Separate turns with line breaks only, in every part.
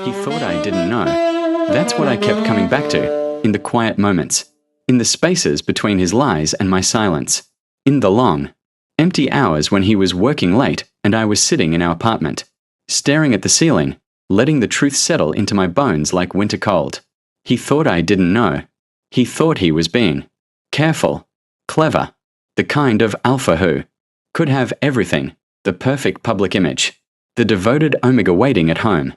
He thought I didn't know. That's what I kept coming back to, in the quiet moments, in the spaces between his lies and my silence, in the long, empty hours when he was working late and I was sitting in our apartment, staring at the ceiling, letting the truth settle into my bones like winter cold. He thought I didn't know. He thought he was being careful, clever, the kind of alpha who could have everything, the perfect public image, the devoted omega waiting at home,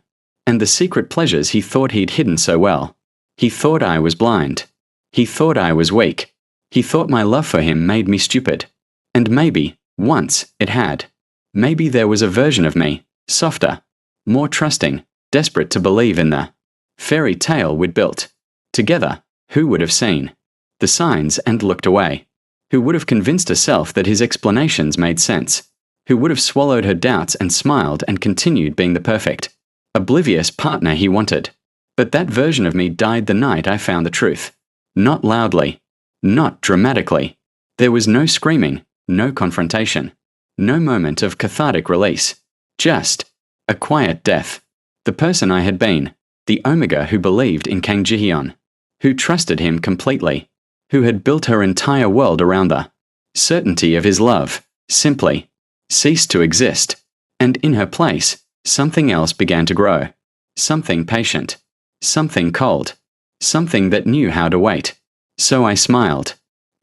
and the secret pleasures he thought he'd hidden so well. He thought I was blind. He thought I was weak. He thought my love for him made me stupid. And maybe, once, it had. Maybe there was a version of me, softer, more trusting, desperate to believe in the fairy tale we'd built. Together, who would have seen the signs and looked away? Who would have convinced herself that his explanations made sense? Who would have swallowed her doubts and smiled and continued being the perfect, oblivious partner he wanted? But that version of me died the night I found the truth. Not loudly. Not dramatically. There was no screaming, no confrontation, no moment of cathartic release. Just a quiet death. The person I had been, the Omega who believed in Kang Ji-hyun, who trusted him completely, who had built her entire world around the certainty of his love, simply ceased to exist, and in her place, something else began to grow. Something patient, something cold, something that knew how to wait. So I smiled.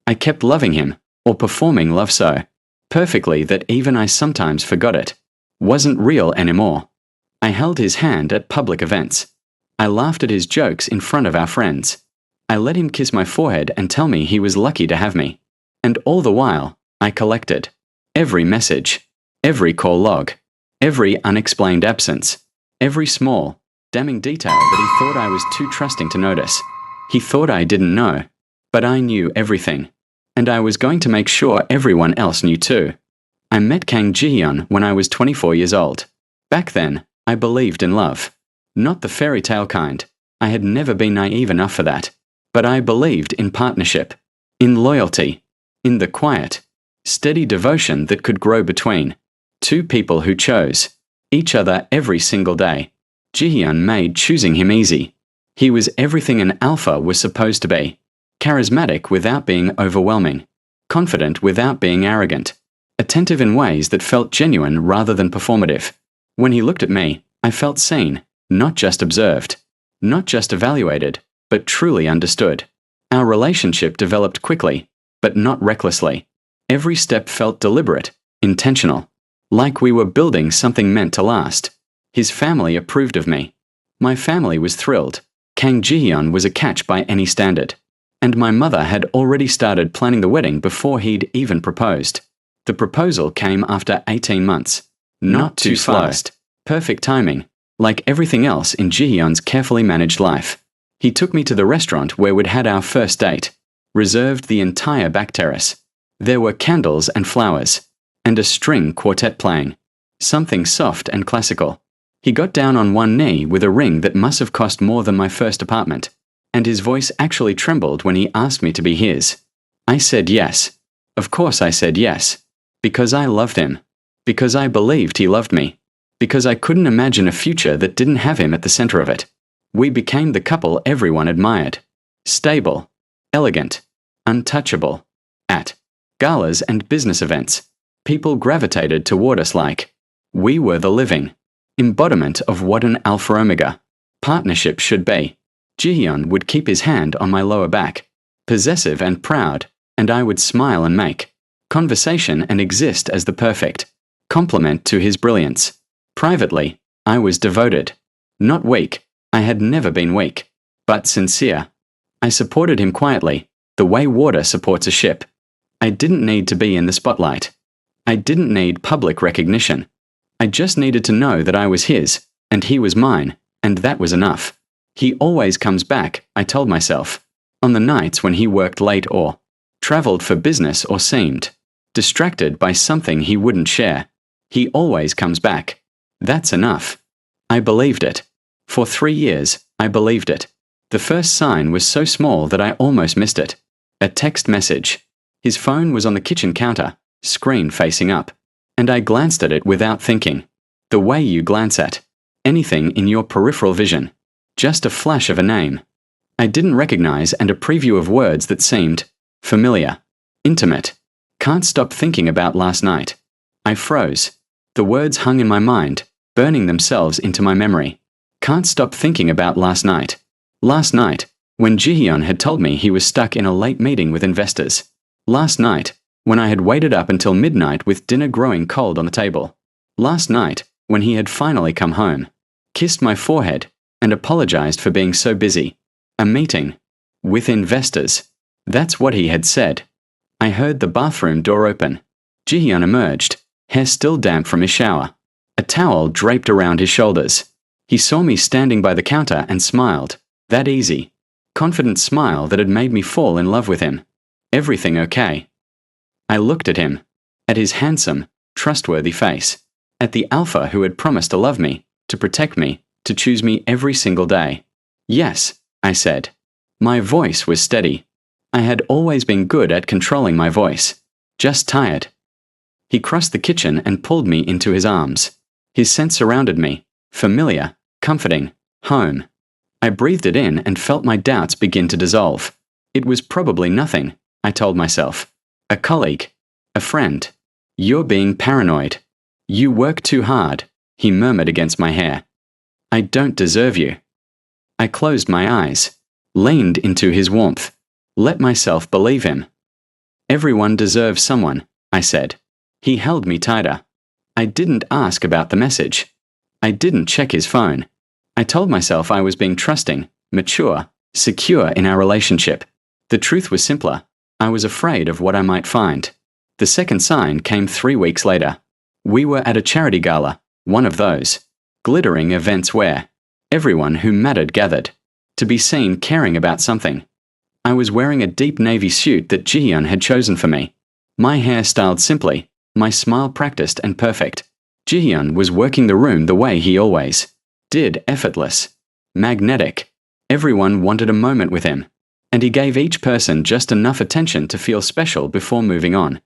I kept loving him, or performing love so perfectly that even I sometimes forgot it wasn't real anymore. I held his hand at public events. I laughed at his jokes in front of our friends. I let him kiss my forehead and tell me he was lucky to have me. And all the while, I collected every message, every call log, every unexplained absence, every small, damning detail that he thought I was too trusting to notice. He thought I didn't know, but I knew everything. And I was going to make sure everyone else knew too. I met Kang Ji-hyun when I was 24 years old. Back then, I believed in love. Not the fairy tale kind. I had never been naive enough for that. But I believed in partnership, in loyalty, in the quiet, steady devotion that could grow between two people who chose each other every single day. Ji-hyun made choosing him easy. He was everything an alpha was supposed to be. Charismatic without being overwhelming, confident without being arrogant, attentive in ways that felt genuine rather than performative. When he looked at me, I felt seen, not just observed, not just evaluated, but truly understood. Our relationship developed quickly, but not recklessly. Every step felt deliberate, intentional, like we were building something meant to last. His family approved of me. My family was thrilled. Kang Ji-hyun was a catch by any standard. And my mother had already started planning the wedding before he'd even proposed. The proposal came after 18 months. Not too fast. Perfect timing, like everything else in Ji-hyun's carefully managed life. He took me to the restaurant where we'd had our first date, reserved the entire back terrace. There were candles and flowers, and a string quartet playing. Something soft and classical. He got down on one knee with a ring that must have cost more than my first apartment. And his voice actually trembled when he asked me to be his. I said yes. Of course I said yes. Because I loved him. Because I believed he loved me. Because I couldn't imagine a future that didn't have him at the center of it. We became the couple everyone admired. Stable, elegant, untouchable. At galas and business events, people gravitated toward us like we were the living embodiment of what an alpha omega partnership should be. Ji-hyun would keep his hand on my lower back, possessive and proud, and I would smile and make conversation and exist as the perfect complement to his brilliance. Privately, I was devoted. Not weak. I had never been weak. But sincere. I supported him quietly, the way water supports a ship. I didn't need to be in the spotlight. I didn't need public recognition. I just needed to know that I was his, and he was mine, and that was enough. He always comes back, I told myself, on the nights when he worked late or traveled for business or seemed distracted by something he wouldn't share. He always comes back. That's enough. I believed it. For 3 years, I believed it. The first sign was so small that I almost missed it. A text message. His phone was on the kitchen counter, screen facing up, and I glanced at it without thinking. The way you glance at Anything in your peripheral vision. Just a flash of a name I didn't recognize and a preview of words that seemed familiar, intimate. Can't stop thinking about last night. I froze. The words hung in my mind, burning themselves into my memory. Can't stop thinking about last night. Last night, when Jihyun had told me he was stuck in a late meeting with investors. Last night, when I had waited up until midnight with dinner growing cold on the table. Last night, when he had finally come home, kissed my forehead, and apologized for being so busy. A meeting. With investors. That's what he had said. I heard the bathroom door open. Jihyun emerged, hair still damp from his shower. A towel draped around his shoulders. He saw me standing by the counter and smiled. That easy. Confident smile that had made me fall in love with him. Everything okay? I looked at him. At his handsome, trustworthy face. At the alpha who had promised to love me, to protect me, to choose me every single day. Yes, I said. My voice was steady. I had always been good at controlling my voice. Just tired. He crossed the kitchen and pulled me into his arms. His scent surrounded me. Familiar, comforting, home. I breathed it in and felt my doubts begin to dissolve. It was probably nothing, I told myself. A colleague. A friend. You're being paranoid. You work too hard, he murmured against my hair. I don't deserve you. I closed my eyes, leaned into his warmth, let myself believe him. Everyone deserves someone, I said. He held me tighter. I didn't ask about the message. I didn't check his phone. I told myself I was being trusting, mature, secure in our relationship. The truth was simpler. I was afraid of what I might find. The second sign came 3 weeks later. We were at a charity gala, one of those glittering events where everyone who mattered gathered, to be seen caring about something. I was wearing a deep navy suit that Jihyun had chosen for me. My hair styled simply, my smile practiced and perfect. Jihyun was working the room the way he always did, effortless, magnetic. Everyone wanted a moment with him, and he gave each person just enough attention to feel special before moving on.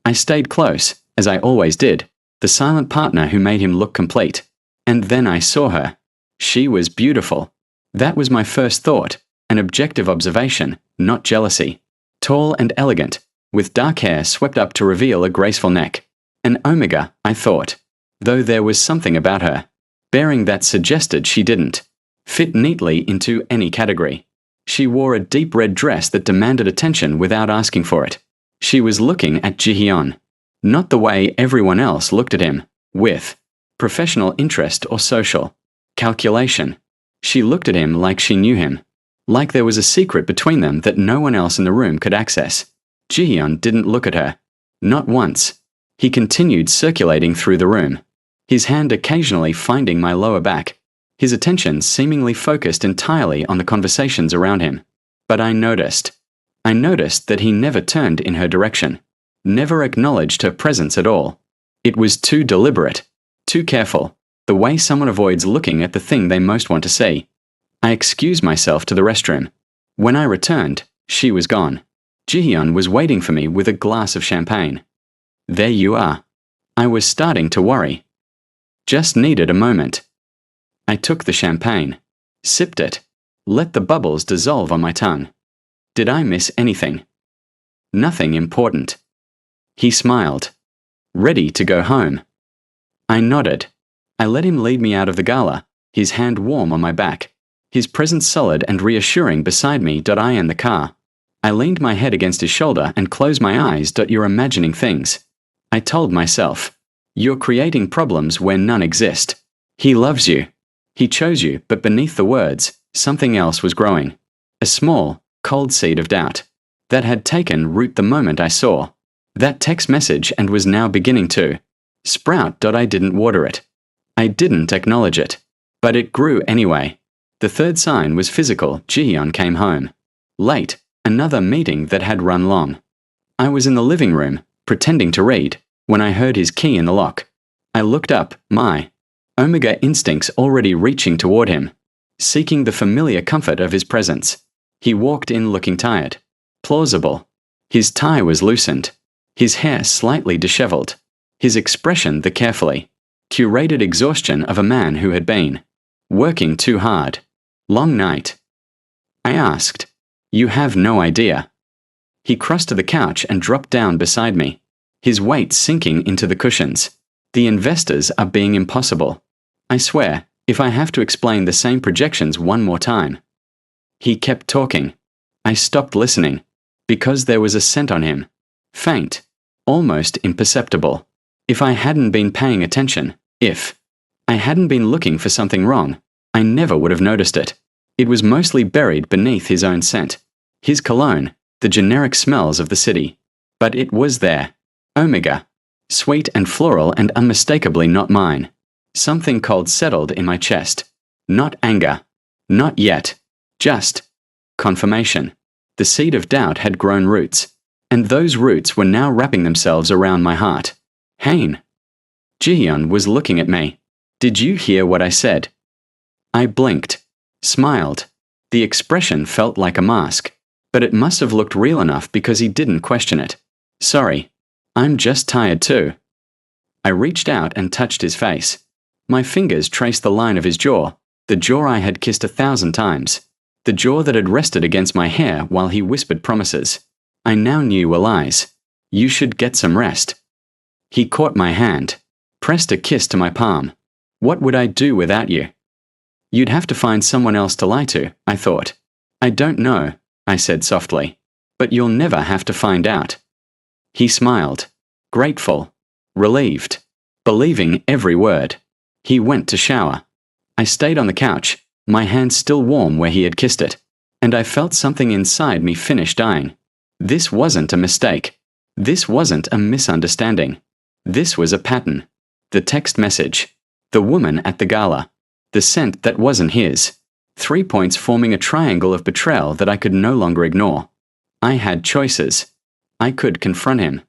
I stayed close, as I always did, the silent partner who made him look complete. And then I saw her. She was beautiful. That was my first thought, an objective observation, not jealousy. Tall and elegant, with dark hair swept up to reveal a graceful neck. An omega, I thought, though there was something about her, bearing that suggested she didn't fit neatly into any category. She wore a deep red dress that demanded attention without asking for it. She was looking at Jihyun, not the way everyone else looked at him, with professional interest or social calculation. She looked at him like she knew him, like there was a secret between them that no one else in the room could access. Jihyun didn't look at her. Not once. He continued circulating through the room, his hand occasionally finding my lower back, his attention seemingly focused entirely on the conversations around him. But I noticed that he never turned in her direction, never acknowledged her presence at all. It was too deliberate. Too careful, the way someone avoids looking at the thing they most want to see. I excused myself to the restroom. When I returned, she was gone. Jihyun was waiting for me with a glass of champagne. There you are. I was starting to worry. Just needed a moment. I took the champagne, sipped it, let the bubbles dissolve on my tongue. Did I miss anything? Nothing important. He smiled. Ready to go home. I nodded. I let him lead me out of the gala, his hand warm on my back, his presence solid and reassuring beside me. I in the car. I leaned my head against his shoulder and closed my eyes. You're imagining things. I told myself. You're creating problems where none exist. He loves you. He chose you, but beneath the words, something else was growing. A small, cold seed of doubt that had taken root the moment I saw that text message and was now beginning to sprout. I didn't water it. I didn't acknowledge it. But it grew anyway. The third sign was physical. Jihyun came home. Late, another meeting that had run long. I was in the living room, pretending to read, when I heard his key in the lock. I looked up, my omega instincts already reaching toward him, seeking the familiar comfort of his presence. He walked in looking tired, plausible. His tie was loosened, his hair slightly disheveled, his expression the carefully curated exhaustion of a man who had been Working too hard. Long night. I asked. You have no idea. He crossed to the couch and dropped down beside me, his weight sinking into the cushions. The investors are being impossible. I swear, if I have to explain the same projections one more time. He kept talking. I stopped listening, because there was a scent on him. Faint. Almost imperceptible. If I hadn't been paying attention, if I hadn't been looking for something wrong, I never would have noticed it. It was mostly buried beneath his own scent. His cologne, the generic smells of the city. But it was there. Omega. Sweet and floral and unmistakably not mine. Something cold settled in my chest. Not anger. Not yet. Just confirmation. The seed of doubt had grown roots, and those roots were now wrapping themselves around my heart. Hain. Jihyun was looking at me. Did you hear what I said? I blinked. Smiled. The expression felt like a mask, but it must have looked real enough because he didn't question it. Sorry. I'm just tired too. I reached out and touched his face. My fingers traced the line of his jaw, the jaw I had kissed 1,000 times, the jaw that had rested against my hair while he whispered promises I now knew were lies. You should get some rest. He caught my hand, pressed a kiss to my palm. What would I do without you? You'd have to find someone else to lie to, I thought. I don't know, I said softly, but you'll never have to find out. He smiled, grateful, relieved, believing every word. He went to shower. I stayed on the couch, my hand still warm where he had kissed it, and I felt something inside me finish dying. This wasn't a mistake. This wasn't a misunderstanding. This was a pattern. The text message. The woman at the gala. The scent that wasn't his. 3 points forming a triangle of betrayal that I could no longer ignore. I had choices. I could confront him.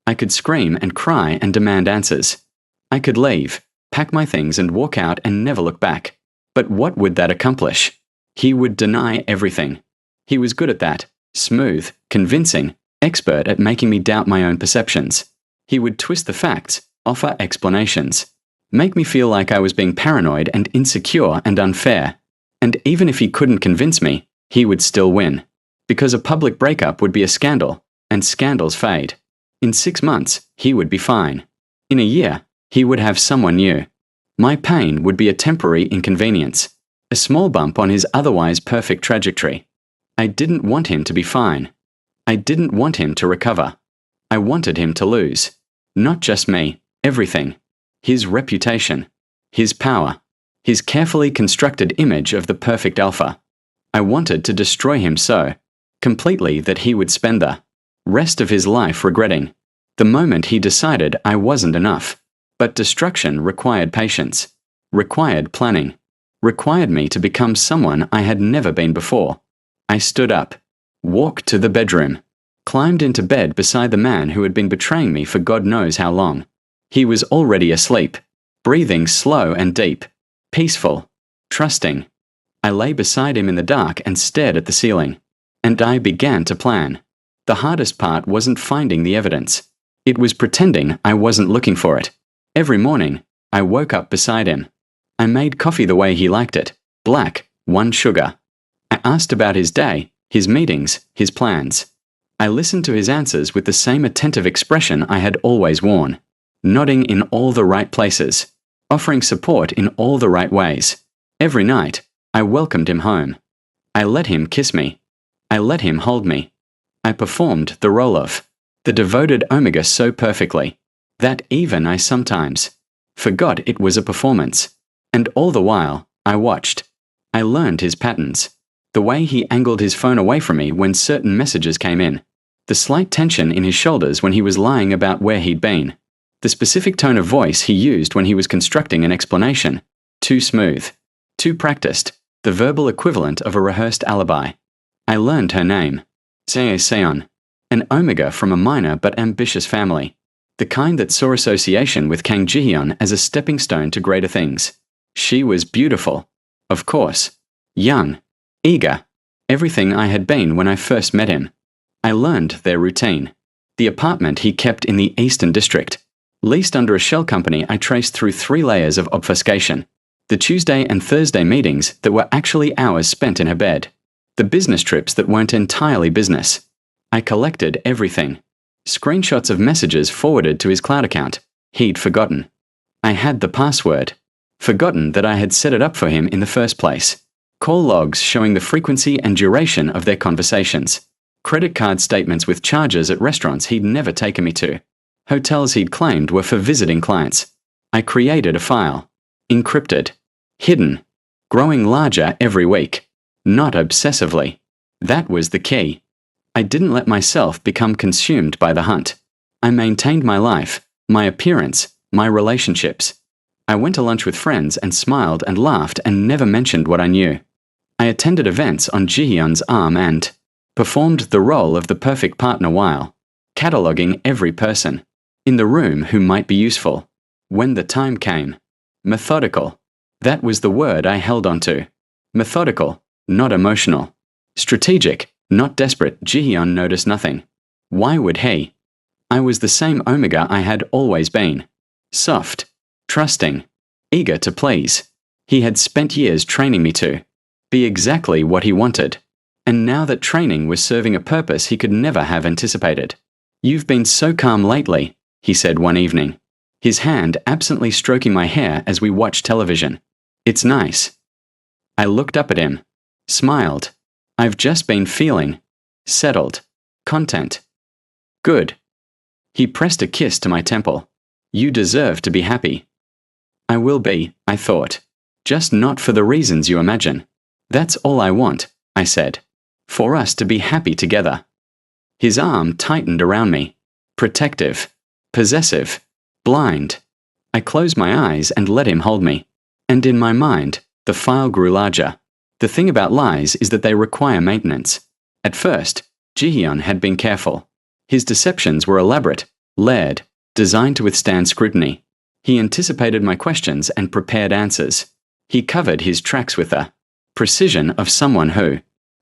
I could scream and cry and demand answers. I could leave, pack my things and walk out and never look back. But what would that accomplish? He would deny everything. He was good at that. Smooth, convincing, expert at making me doubt my own perceptions. He would twist the facts, offer explanations, make me feel like I was being paranoid and insecure and unfair. And even if he couldn't convince me, he would still win. Because a public breakup would be a scandal, and scandals fade. In 6 months, he would be fine. In a year, he would have someone new. My pain would be a temporary inconvenience, a small bump on his otherwise perfect trajectory. I didn't want him to be fine. I didn't want him to recover. I wanted him to lose. Not just me, everything. His reputation. His power. His carefully constructed image of the perfect alpha. I wanted to destroy him so completely that he would spend the rest of his life regretting the moment he decided I wasn't enough. But destruction required patience, required planning, required me to become someone I had never been before. I stood up, walked to the bedroom, climbed into bed beside the man who had been betraying me for God knows how long. He was already asleep, breathing slow and deep, peaceful, trusting. I lay beside him in the dark and stared at the ceiling. And I began to plan. The hardest part wasn't finding the evidence. It was pretending I wasn't looking for it. Every morning, I woke up beside him. I made coffee the way he liked it, black, 1 sugar. I asked about his day, his meetings, his plans. I listened to his answers with the same attentive expression I had always worn, nodding in all the right places, offering support in all the right ways. Every night, I welcomed him home. I let him kiss me. I let him hold me. I performed the role of the devoted Omega so perfectly that even I sometimes forgot it was a performance. And all the while, I watched. I learned his patterns. The way he angled his phone away from me when certain messages came in. The slight tension in his shoulders when he was lying about where he'd been. The specific tone of voice he used when he was constructing an explanation. Too smooth. Too practiced. The verbal equivalent of a rehearsed alibi. I learned her name. Seo Seon. An Omega from a minor but ambitious family. The kind that saw association with Kang Jihyun as a stepping stone to greater things. She was beautiful. Of course. Young. Eager. Everything I had been when I first met him. I learned their routine. The apartment he kept in the Eastern District. Leased under a shell company I traced through 3 layers of obfuscation. The Tuesday and Thursday meetings that were actually hours spent in her bed. The business trips that weren't entirely business. I collected everything. Screenshots of messages forwarded to his cloud account. He'd forgotten. I had the password. Forgotten that I had set it up for him in the first place. Call logs showing the frequency and duration of their conversations. Credit card statements with charges at restaurants he'd never taken me to. Hotels he'd claimed were for visiting clients. I created a file. Encrypted. Hidden. Growing larger every week. Not obsessively. That was the key. I didn't let myself become consumed by the hunt. I maintained my life, my appearance, my relationships. I went to lunch with friends and smiled and laughed and never mentioned what I knew. I attended events on Jihyun's arm and performed the role of the perfect partner while cataloging every person in the room who might be useful. When the time came. Methodical. That was the word I held onto. Methodical, not emotional. Strategic, not desperate. Jihyun noticed nothing. Why would he? I was the same Omega I had always been. Soft. Trusting. Eager to please. He had spent years training me to be exactly what he wanted. And now that training was serving a purpose he could never have anticipated. "You've been so calm lately," he said one evening. His hand absently stroking my hair as we watched television. "It's nice." I looked up at him. Smiled. "I've just been feeling settled. Content. Good." He pressed a kiss to my temple. "You deserve to be happy." I will be, I thought. Just not for the reasons you imagine. That's all I want, I said. For us to be happy together. His arm tightened around me. Protective. Possessive. Blind. I closed my eyes and let him hold me. And in my mind, the file grew larger. The thing about lies is that they require maintenance. At first, Jihyun had been careful. His deceptions were elaborate, layered, designed to withstand scrutiny. He anticipated my questions and prepared answers. He covered his tracks with the precision of someone who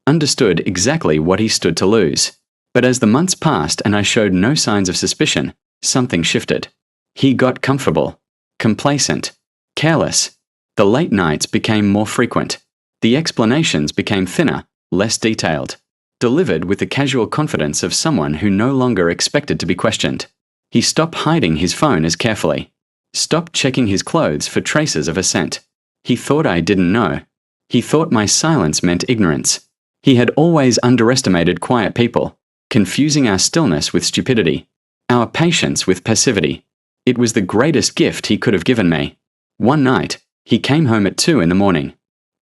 understood exactly what he stood to lose. But as the months passed and I showed no signs of suspicion, something shifted. He got comfortable, complacent, careless. The late nights became more frequent. The explanations became thinner, less detailed, delivered with the casual confidence of someone who no longer expected to be questioned. He stopped hiding his phone as carefully, stopped checking his clothes for traces of a scent. He thought I didn't know. He thought my silence meant ignorance. He had always underestimated quiet people, confusing our stillness with stupidity, our patience with passivity. It was the greatest gift he could have given me. One night, he came home at 2 a.m.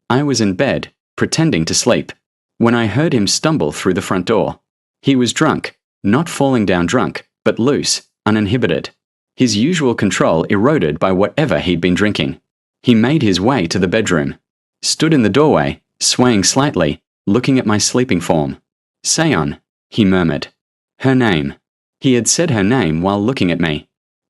I was in bed, pretending to sleep, when I heard him stumble through the front door. He was drunk, not falling down drunk, but loose, uninhibited. His usual control eroded by whatever he'd been drinking. He made his way to the bedroom, stood in the doorway, swaying slightly, looking at my sleeping form. "Seon," he murmured. Her name. He had said her name while looking at me.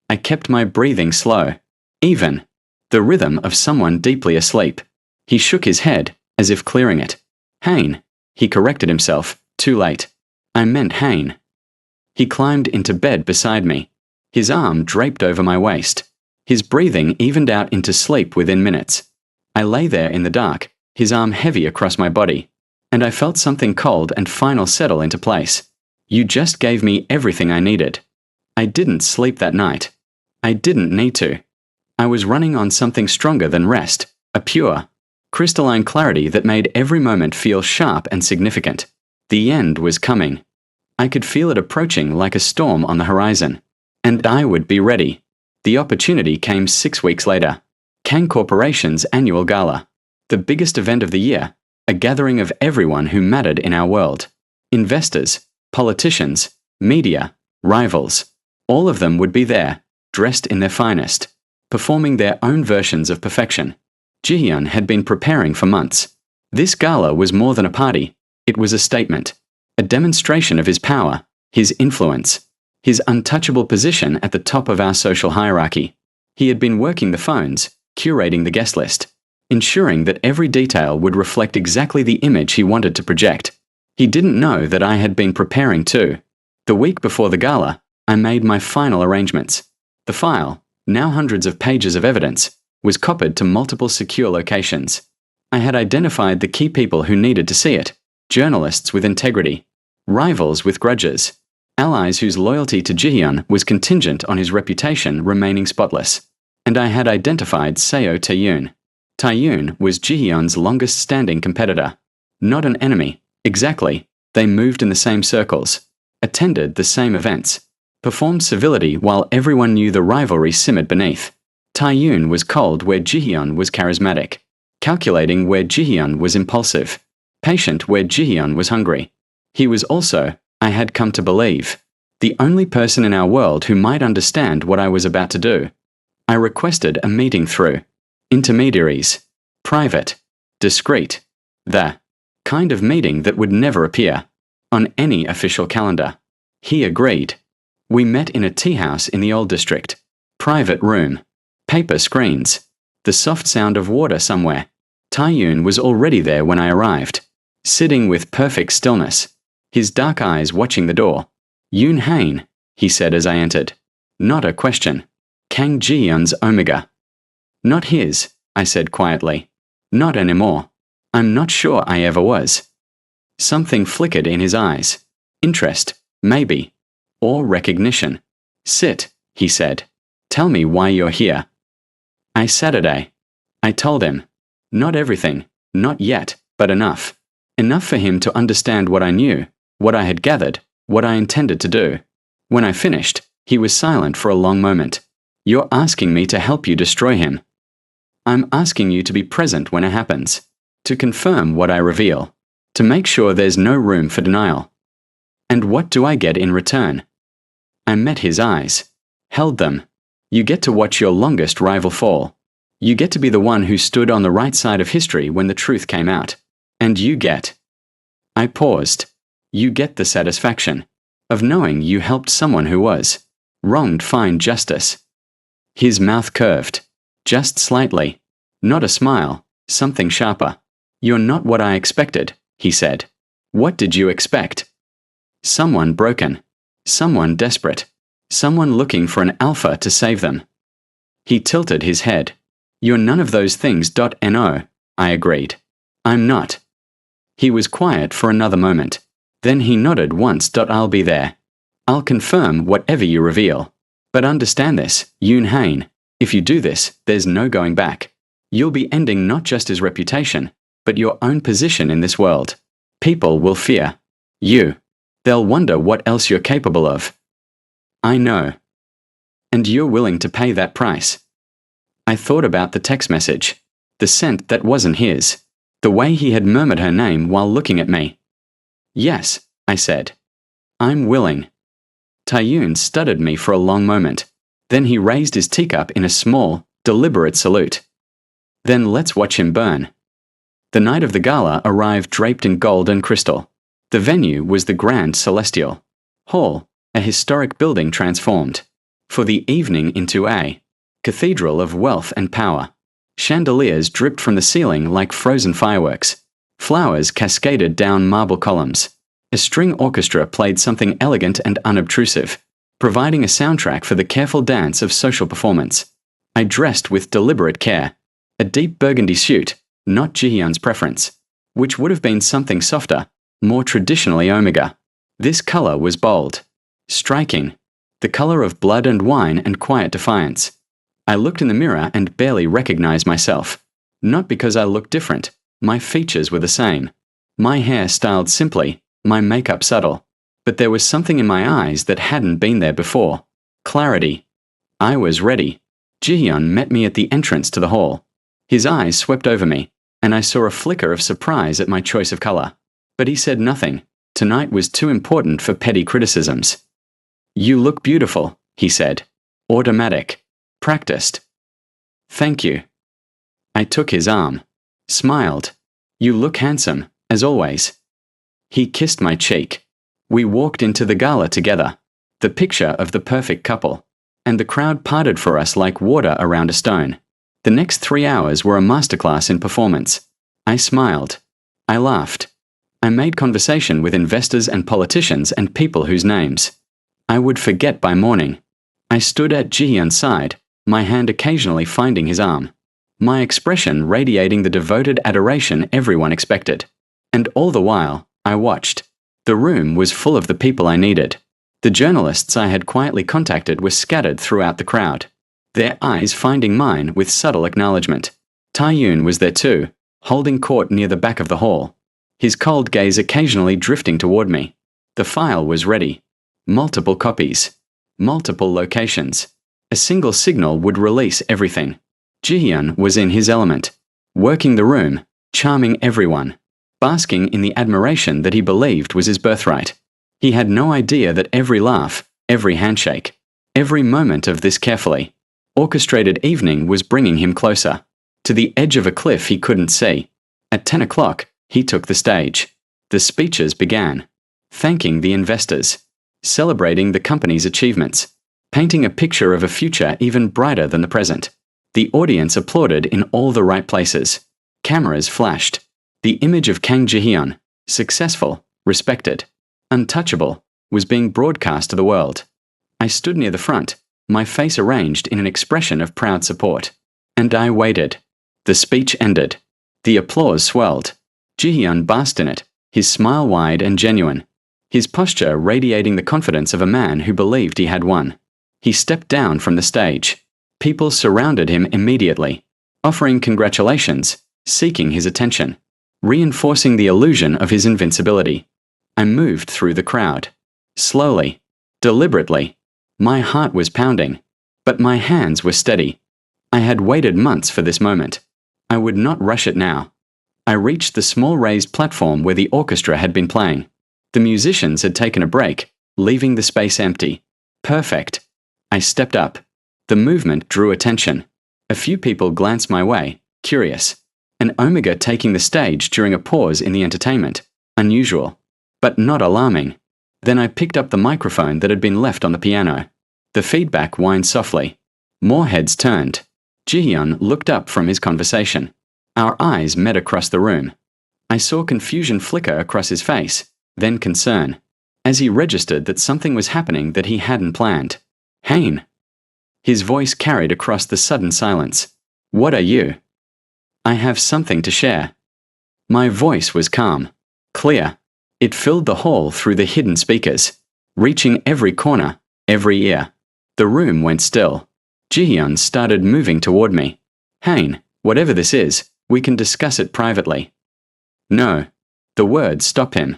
I kept my breathing slow, even, the rhythm of someone deeply asleep. He shook his head, as if clearing it. "Hain," he corrected himself, too late. I meant Hain. He climbed into bed beside me. His arm draped over my waist. His breathing evened out into sleep within minutes. I lay there in the dark, his arm heavy across my body, and I felt something cold and final settle into place. You just gave me everything I needed. I didn't sleep that night. I didn't need to. I was running on something stronger than rest, a pure, crystalline clarity that made every moment feel sharp and significant. The end was coming. I could feel it approaching like a storm on the horizon. And I would be ready. The opportunity came 6 weeks later. Kang Corporation's annual gala. The biggest event of the year, a gathering of everyone who mattered in our world. Investors, politicians, media, rivals. All of them would be there, dressed in their finest, performing their own versions of perfection. Jihyun had been preparing for months. This gala was more than a party. It was a statement, a demonstration of his power, his influence, his untouchable position at the top of our social hierarchy. He had been working the phones, curating the guest list, ensuring that every detail would reflect exactly the image he wanted to project. He didn't know that I had been preparing too. The week before the gala, I made my final arrangements. The file, now hundreds of pages of evidence, was copied to multiple secure locations. I had identified the key people who needed to see it: journalists with integrity, rivals with grudges, allies whose loyalty to Jihyun was contingent on his reputation remaining spotless. And I had identified Seo Taeyoon. Taeyoon was Jihyun's longest-standing competitor. Not an enemy, exactly. They moved in the same circles, attended the same events, performed civility while everyone knew the rivalry simmered beneath. Taeyoon was cold where Jihyun was charismatic, calculating where Jihyun was impulsive, patient where Jihyun was hungry. He was also, I had come to believe, the only person in our world who might understand what I was about to do. I requested a meeting through intermediaries, private, discreet, the kind of meeting that would never appear on any official calendar. He agreed. We met in a tea house in the old district. Private room. Paper screens. The soft sound of water somewhere. Taeyoon was already there when I arrived, sitting with perfect stillness, his dark eyes watching the door. Yoon Hain, he said as I entered. Not a question. Kang Ji-yeon's Omega. Not his, I said quietly. Not anymore. I'm not sure I ever was. Something flickered in his eyes. Interest, maybe. Or recognition. Sit, he said. Tell me why you're here. I Saturday. I told him. Not everything, not yet, but enough. Enough for him to understand what I knew, what I had gathered, what I intended to do. When I finished, he was silent for a long moment. You're asking me to help you destroy him. I'm asking you to be present when it happens, to confirm what I reveal, to make sure there's no room for denial. And what do I get in return? I met his eyes, held them. You get to watch your longest rival fall. You get to be the one who stood on the right side of history when the truth came out. And you get. I paused. You get the satisfaction of knowing you helped someone who was wronged find justice. His mouth curved, just slightly. Not a smile, something sharper. You're not what I expected, he said. What did you expect? Someone broken. Someone desperate. Someone looking for an alpha to save them. He tilted his head. You're none of those things. No, I agreed. I'm not. He was quiet for another moment. Then he nodded once. I'll be there. I'll confirm whatever you reveal. But understand this, Yoon Hain. If you do this, there's no going back. You'll be ending not just his reputation, but your own position in this world. People will fear you. They'll wonder what else you're capable of. I know. And you're willing to pay that price. I thought about the text message, the scent that wasn't his, the way he had murmured her name while looking at me. Yes, I said. I'm willing. Taeyoon studied me for a long moment. Then he raised his teacup in a small, deliberate salute. Then let's watch him burn. The night of the gala arrived draped in gold and crystal. The venue was the Grand Celestial Hall, a historic building transformed for the evening into a cathedral of wealth and power. Chandeliers dripped from the ceiling like frozen fireworks. Flowers cascaded down marble columns. A string orchestra played something elegant and unobtrusive, providing a soundtrack for the careful dance of social performance. I dressed with deliberate care. A deep burgundy suit, not Jihyun's preference, which would have been something softer, more traditionally Omega. This color was bold, striking, the color of blood and wine and quiet defiance. I looked in the mirror and barely recognized myself. Not because I looked different, my features were the same. My hair styled simply, my makeup subtle. But there was something in my eyes that hadn't been there before. Clarity. I was ready. Jihyun met me at the entrance to the hall. His eyes swept over me, and I saw a flicker of surprise at my choice of color. But he said nothing. Tonight was too important for petty criticisms. You look beautiful, he said. Automatic. Practiced. Thank you. I took his arm. Smiled. You look handsome, as always. He kissed my cheek. We walked into the gala together, the picture of the perfect couple, and the crowd parted for us like water around a stone. The next 3 hours were a masterclass in performance. I smiled. I laughed. I made conversation with investors and politicians and people whose names I would forget by morning. I stood at Jihyun's side, my hand occasionally finding his arm. my expression radiating the devoted adoration everyone expected. And all the while, I watched. The room was full of the people I needed. The journalists I had quietly contacted were scattered throughout the crowd, their eyes finding mine with subtle acknowledgement. Taiyun was there too, holding court near the back of the hall, his cold gaze occasionally drifting toward me. The file was ready. Multiple copies. Multiple locations. A single signal would release everything. Jihyun was in his element, working the room, charming everyone, basking in the admiration that he believed was his birthright. He had no idea that every laugh, every handshake, every moment of this carefully orchestrated evening was bringing him closer, to the edge of a cliff he couldn't see. At 10 o'clock, he took the stage. The speeches began, thanking the investors, celebrating the company's achievements, painting a picture of a future even brighter than the present. The audience applauded in all the right places. Cameras flashed. The image of Kang Ji-hyun, successful, respected, untouchable, was being broadcast to the world. I stood near the front, my face arranged in an expression of proud support. And I waited. The speech ended. The applause swelled. Ji-hyun basked in it, his smile wide and genuine, his posture radiating the confidence of a man who believed he had won. He stepped down from the stage. People surrounded him immediately, offering congratulations, seeking his attention, reinforcing the illusion of his invincibility. I moved through the crowd. Slowly, deliberately. My heart was pounding, but my hands were steady. I had waited months for this moment. I would not rush it now. I reached the small raised platform where the orchestra had been playing. The musicians had taken a break, leaving the space empty. Perfect. I stepped up. The movement drew attention. A few people glanced my way, curious. An Omega taking the stage during a pause in the entertainment. Unusual, but not alarming. Then I picked up the microphone that had been left on the piano. The feedback whined softly. More heads turned. Ji-hyun looked up from his conversation. Our eyes met across the room. I saw confusion flicker across his face, then concern, as he registered that something was happening that he hadn't planned. Hein. His voice carried across the sudden silence. What are you? I have something to share. My voice was calm, clear. It filled the hall through the hidden speakers, reaching every corner, every ear. The room went still. Ji-hyun started moving toward me. Hein, whatever this is, we can discuss it privately. No. The words stopped him.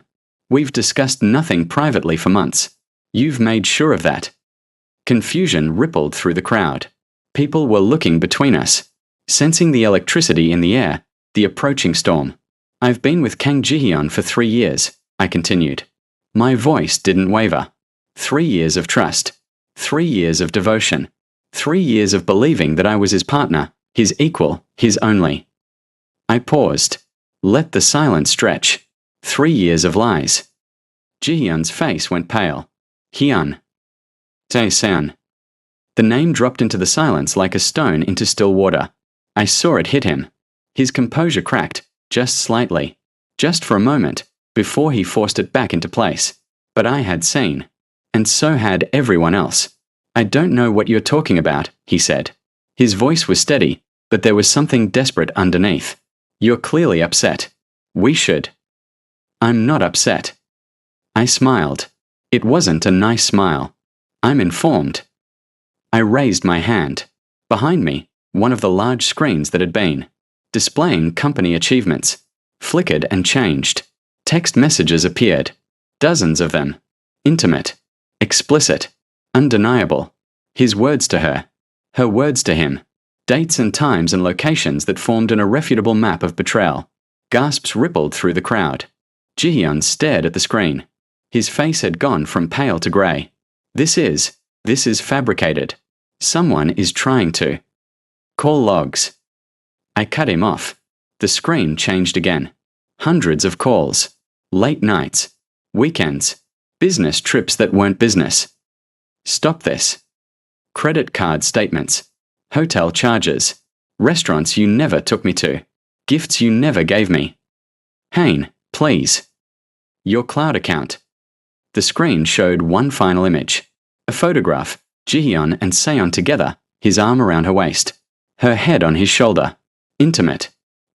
We've discussed nothing privately for months. You've made sure of that. Confusion rippled through the crowd. People were looking between us, sensing the electricity in the air, the approaching storm. I've been with Kang Ji-hyun for 3 years, I continued. My voice didn't waver. 3 years of trust. 3 years of devotion. 3 years of believing that I was his partner, his equal, his only. I paused. Let the silence stretch. 3 years of lies. Ji-hyun's face went pale. Hyun. Tae-san. The name dropped into the silence like a stone into still water. I saw it hit him. His composure cracked, just slightly, just for a moment, before he forced it back into place. But I had seen. And so had everyone else. I don't know what you're talking about, he said. His voice was steady, but there was something desperate underneath. You're clearly upset. We should. I'm not upset. I smiled. It wasn't a nice smile. I'm informed. I raised my hand. Behind me, one of the large screens that had been displaying company achievements flickered and changed. Text messages appeared. Dozens of them. Intimate. Explicit. Undeniable. His words to her. Her words to him. Dates and times and locations that formed an irrefutable map of betrayal. Gasps rippled through the crowd. Ji-hyun stared at the screen. His face had gone from pale to grey. This is fabricated. Someone is trying to. Call logs. I cut him off. The screen changed again. Hundreds of calls. Late nights. Weekends. Business trips that weren't business. Stop this. Credit card statements. Hotel charges. Restaurants you never took me to. Gifts you never gave me. Hein, please. Your cloud account. The screen showed one final image. A photograph, Ji-hyun and Seon together, his arm around her waist, her head on his shoulder. Intimate.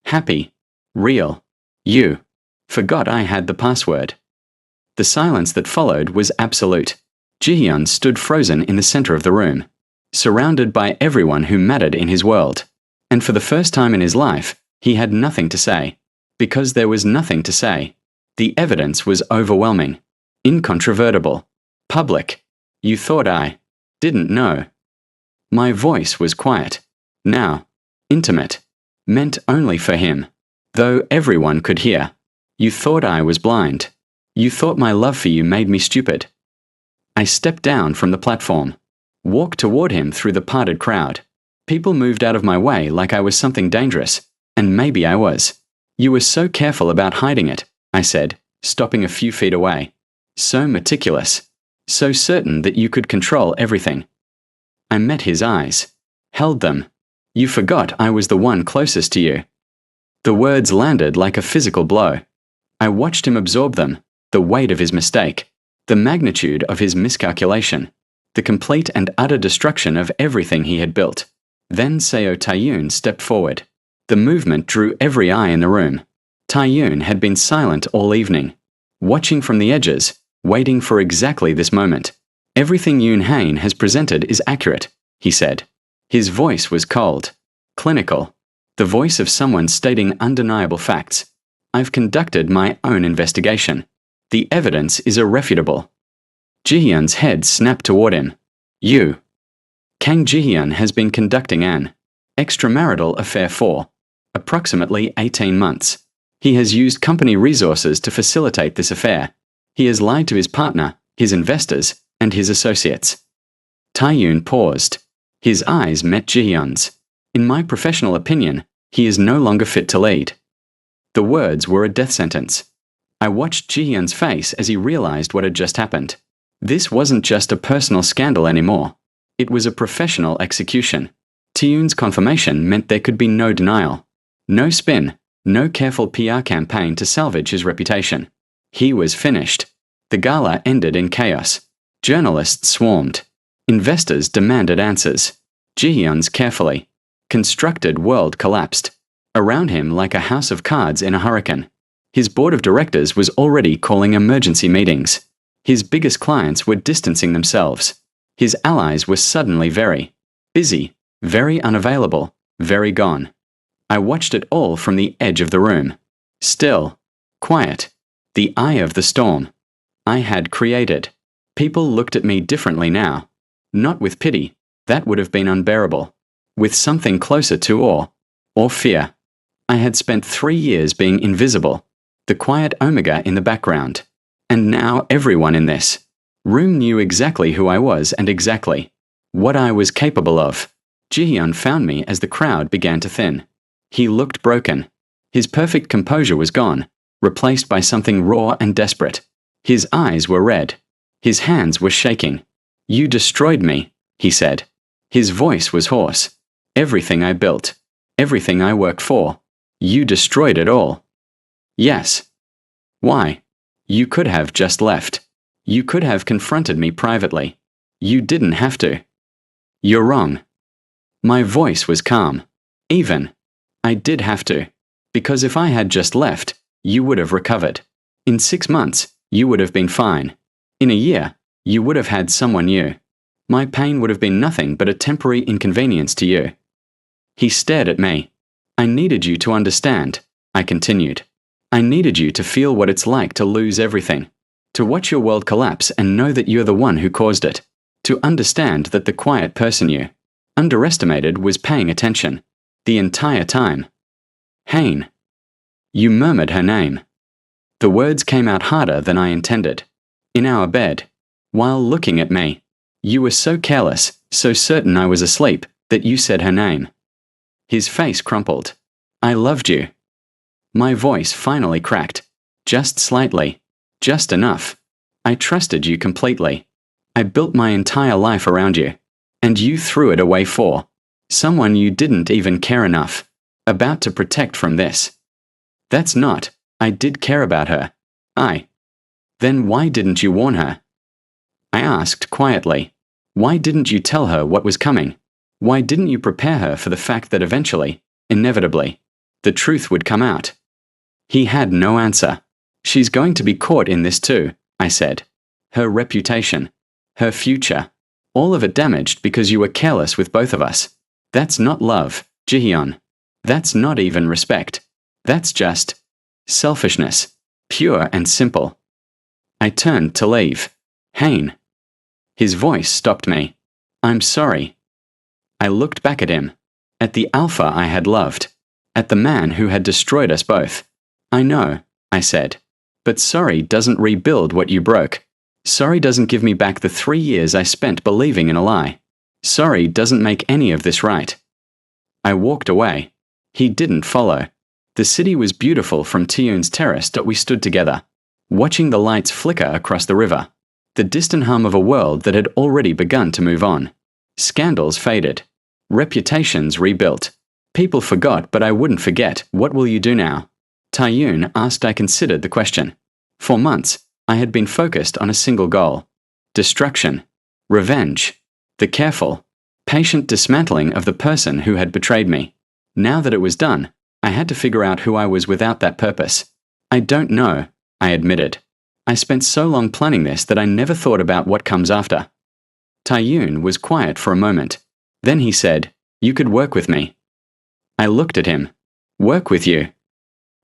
Happy. Real. You. Forgot I had the password. The silence that followed was absolute. Jihyun stood frozen in the center of the room, surrounded by everyone who mattered in his world. And for the first time in his life, he had nothing to say. Because there was nothing to say. The evidence was overwhelming. Incontrovertible. Public. You thought I didn't know. My voice was quiet. Now. Intimate. Meant only for him. Though everyone could hear. You thought I was blind. You thought my love for you made me stupid. I stepped down from the platform. Walked toward him through the parted crowd. People moved out of my way like I was something dangerous. And maybe I was. You were so careful about hiding it, I said, stopping a few feet away. So meticulous. So certain that you could control everything. I met his eyes. Held them. You forgot I was the one closest to you. The words landed like a physical blow. I watched him absorb them. The weight of his mistake. The magnitude of his miscalculation. The complete and utter destruction of everything he had built. Then Seo Taeyoon stepped forward. The movement drew every eye in the room. Taeyoon had been silent all evening. Watching from the edges, waiting for exactly this moment. Everything Yoon Hain has presented is accurate, he said. His voice was cold. Clinical. The voice of someone stating undeniable facts. I've conducted my own investigation. The evidence is irrefutable. Jihyun's head snapped toward him. You. Kang Jihyun has been conducting an extramarital affair for approximately 18 months. He has used company resources to facilitate this affair. He has lied to his partner, his investors, and his associates. Taeyoon paused. His eyes met Jihyun's. In my professional opinion, he is no longer fit to lead. The words were a death sentence. I watched Jihyun's face as he realized what had just happened. This wasn't just a personal scandal anymore. It was a professional execution. Taeyoon's confirmation meant there could be no denial. No spin, no careful PR campaign to salvage his reputation. He was finished. The gala ended in chaos. Journalists swarmed. Investors demanded answers. Jihyun's carefully constructed world collapsed. Around him like a house of cards in a hurricane. His board of directors was already calling emergency meetings. His biggest clients were distancing themselves. His allies were suddenly very busy, very unavailable, very gone. I watched it all from the edge of the room. Still. Quiet. The eye of the storm. I had created. People looked at me differently now. Not with pity. That would have been unbearable. With something closer to awe. Or fear. I had spent 3 years being invisible. The quiet Omega in the background. And now everyone in this room knew exactly who I was and exactly what I was capable of. Jihyun found me as the crowd began to thin. He looked broken. His perfect composure was gone, replaced by something raw and desperate. His eyes were red. His hands were shaking. You destroyed me, he said. His voice was hoarse. Everything I built. Everything I worked for. You destroyed it all. Yes. Why? You could have just left. You could have confronted me privately. You didn't have to. You're wrong. My voice was calm. Even. I did have to. Because if I had just left, you would have recovered. In 6 months, you would have been fine. In a year, you would have had someone new. My pain would have been nothing but a temporary inconvenience to you. He stared at me. I needed you to understand, I continued. I needed you to feel what it's like to lose everything. To watch your world collapse and know that you're the one who caused it. To understand that the quiet person you underestimated was paying attention. The entire time. Hain. You murmured her name. The words came out harder than I intended. In our bed. While looking at me. You were so careless, so certain I was asleep, that you said her name. His face crumpled. I loved you. My voice finally cracked. Just slightly. Just enough. I trusted you completely. I built my entire life around you. And you threw it away for someone you didn't even care enough about to protect from this. That's not. I did care about her. Then why didn't you warn her? I asked quietly. Why didn't you tell her what was coming? Why didn't you prepare her for the fact that eventually, Inevitably. The truth would come out. He had no answer. She's going to be caught in this too, I said. Her reputation. Her future. All of it damaged because you were careless with both of us. That's not love, Jihyun. That's not even respect. That's just selfishness. Pure and simple. I turned to leave. Hain. His voice stopped me. I'm sorry. I looked back at him. At the alpha I had loved. At the man who had destroyed us both. I know, I said. But sorry doesn't rebuild what you broke. Sorry doesn't give me back the 3 years I spent believing in a lie. Sorry doesn't make any of this right. I walked away. He didn't follow. The city was beautiful from Tiyun's terrace that we stood together, watching the lights flicker across the river. The distant hum of a world that had already begun to move on. Scandals faded. Reputations rebuilt. People forgot, but I wouldn't forget. What will you do now? Taiyun asked. I considered the question. For months, I had been focused on a single goal. Destruction. Revenge. The careful, patient dismantling of the person who had betrayed me. Now that it was done, I had to figure out who I was without that purpose. I don't know, I admitted. I spent so long planning this that I never thought about what comes after. Taiyun was quiet for a moment. Then he said, You could work with me. I looked at him. Work with you?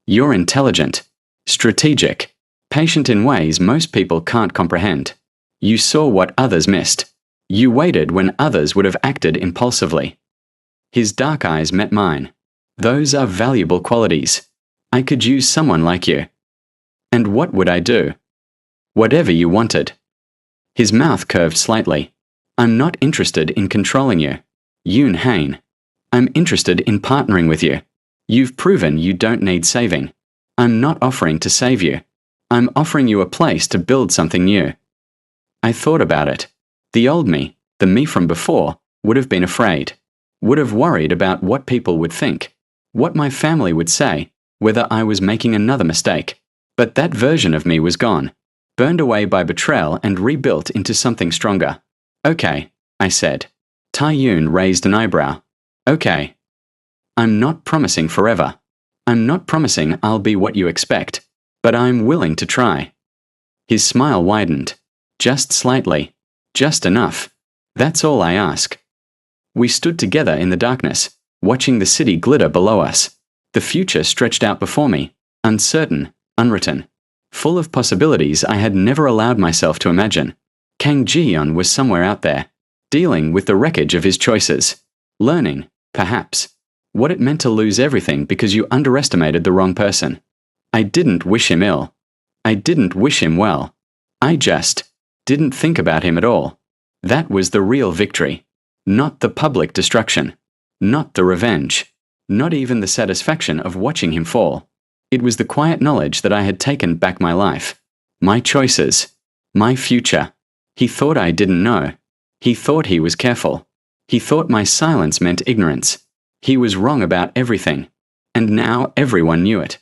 You're intelligent, strategic, patient in ways most people can't comprehend. You saw what others missed. You waited when others would have acted impulsively. His dark eyes met mine. Those are valuable qualities. I could use someone like you. And what would I do? Whatever you wanted. His mouth curved slightly. I'm not interested in controlling you. Yoon Hain. I'm interested in partnering with you. You've proven you don't need saving. I'm not offering to save you. I'm offering you a place to build something new. I thought about it. The old me, the me from before, would have been afraid. Would have worried about what people would think. What my family would say, whether I was making another mistake. But that version of me was gone. Burned away by betrayal and rebuilt into something stronger. Okay, I said. Taiyun raised an eyebrow. Okay. I'm not promising forever. I'm not promising I'll be what you expect. But I'm willing to try. His smile widened. Just slightly. Just enough. That's all I ask. We stood together in the darkness, watching the city glitter below us. The future stretched out before me, uncertain, unwritten. Full of possibilities I had never allowed myself to imagine. Kang Ji-yeon was somewhere out there, dealing with the wreckage of his choices. Learning, perhaps, what it meant to lose everything because you underestimated the wrong person. I didn't wish him ill. I didn't wish him well. I just didn't think about him at all. That was the real victory. Not the public destruction. Not the revenge. Not even the satisfaction of watching him fall. It was the quiet knowledge that I had taken back my life. My choices. My future. He thought I didn't know. He thought he was careful. He thought my silence meant ignorance. He was wrong about everything. And now everyone knew it.